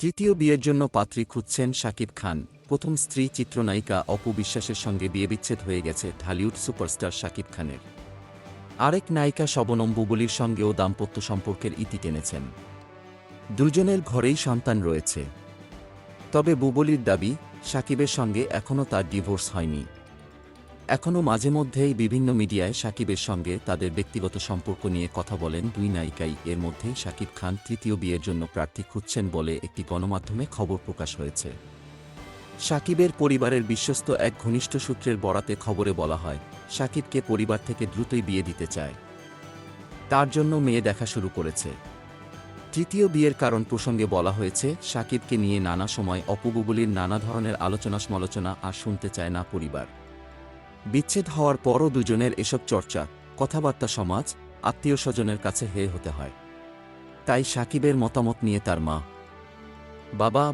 তৃতীয় বিয়ের জন্য পাত্রী খুঁজছেন শাকিব খান। প্রথম স্ত্রী চিত্রনায়িকা অপু বিশ্বাসের সঙ্গে বিয়েবিচ্ছেদ হয়ে গেছে ঢালিউড সুপারস্টার শাকিব খানের। আরেক নায়িকা শবনম বুবুলির সঙ্গেও দাম্পত্য সম্পর্কের ইতি টেনেছেন। দুজনের ঘরেই সন্তান রয়েছে। তবে বুবুলির দাবি, শাকিবের সঙ্গে এখনও তার ডিভোর্স হয়নি। এখনও মাঝে মধ্যেই বিভিন্ন মিডিয়ায় শাকিবের সঙ্গে তাদের ব্যক্তিগত সম্পর্ক নিয়ে কথা বলেন দুই নায়িকাই। এর মধ্যেই শাকিব খান তৃতীয় বিয়ের জন্য প্রার্থী খুঁজছেন বলে একটি গণমাধ্যমে খবর প্রকাশ হয়েছে। শাকিবের পরিবারের বিশ্বস্ত এক ঘনিষ্ঠ সূত্রের বরাতে খবরে বলা হয়, শাকিবকে পরিবার থেকে দ্রুতই বিয়ে দিতে চায়। তার জন্য মেয়ে দেখা শুরু করেছে। তৃতীয় বিয়ের কারণ প্রসঙ্গে বলা হয়েছে, শাকিবকে নিয়ে নানা সময় অপু বুবুলির নানা ধরনের আলোচনা সমালোচনা আর শুনতে চায় না পরিবার। বিচ্ছেদ হওয়ার পরও দুজনের এসব চর্চা, কথাবার্তা সমাজ, আত্মীয় স্বজনের কাছে হেয় হতে হয়। তাই শাকিবের মতামত নিয়ে তার মা, বাবা,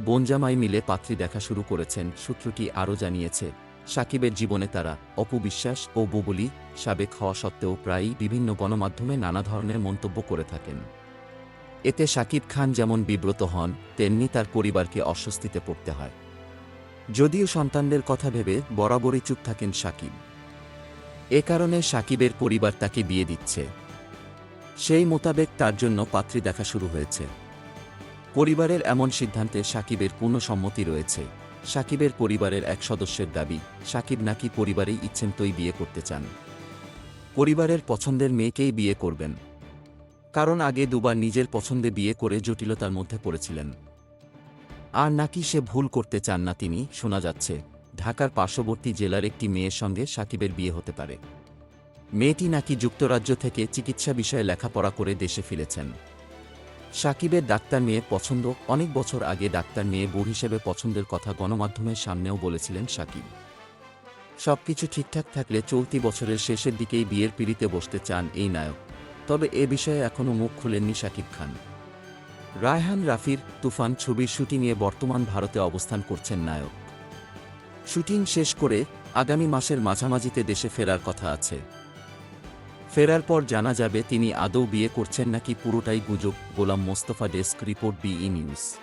বোন জামাই মিলে পাত্রী দেখা শুরু করেছেন। সূত্রটি আরও জানিয়েছে, শাকিবের জীবনে তারা, অপু বিশ্বাস ও বুবুলি, সাবেক হওয়া সত্ত্বেও প্রায়ই বিভিন্ন গণমাধ্যমে নানা ধরনের মন্তব্য করে থাকেন। এতে শাকিব খান যেমন বিব্রত হন, তেমনি তার পরিবারকে অস্বস্তিতে পড়তে হয়। যদিও সন্তানদের কথা ভেবে বরাবরই চুপ থাকেন শাকিব। এ কারণে শাকিবের পরিবার তাকে বিয়ে দিচ্ছে। সেই মোতাবেক তার জন্য পাত্রী দেখা শুরু হয়েছে। পরিবারের এমন সিদ্ধান্তে শাকিবের পূর্ণ সম্মতি রয়েছে। শাকিবের পরিবারের এক সদস্যের দাবি, শাকিব নাকি পরিবারেই ইচ্ছেমতোই বিয়ে করতে চান। পরিবারের পছন্দের মেয়েকেই বিয়ে করবেন। কারণ আগে দুবার নিজের পছন্দে বিয়ে করে জটিলতার মধ্যে পড়েছিলেন। আর নাকি সে ভুল করতে চান না তিনি। শোনা যাচ্ছে, ঢাকার পার্শ্ববর্তী জেলার একটি মেয়ের সঙ্গে শাকিবের বিয়ে হতে পারে। মেয়েটি নাকি যুক্তরাজ্য থেকে চিকিৎসা বিষয়ে লেখাপড়া করে দেশে ফিরেছেন। শাকিবের ডাক্তার মেয়ে পছন্দ। অনেক বছর আগে ডাক্তার মেয়ে বউ হিসেবে পছন্দের কথা গণমাধ্যমের সামনেও বলেছিলেন শাকিব। সবকিছু ঠিকঠাক থাকলে চলতি বছরের শেষের দিকেই বিয়ের পিঁড়িতে বসতে চান এই নায়ক। তবে এ বিষয়ে এখনও মুখ খুলেননি শাকিব খান। রায়হান রাফির তুফান ছবির শুটিংয়ে বর্তমান ভারতে অবস্থান করছেন নায়ক। শুটিং শেষ করে আগামী মাসের মাঝামাঝিতে দেশে ফেরার কথা আছে। ফেরার পর জানা যাবে তিনি আদৌ বিয়ে করছেন নাকি পুরোটাই গুজব। Golam Mostafa, desk report, BE news.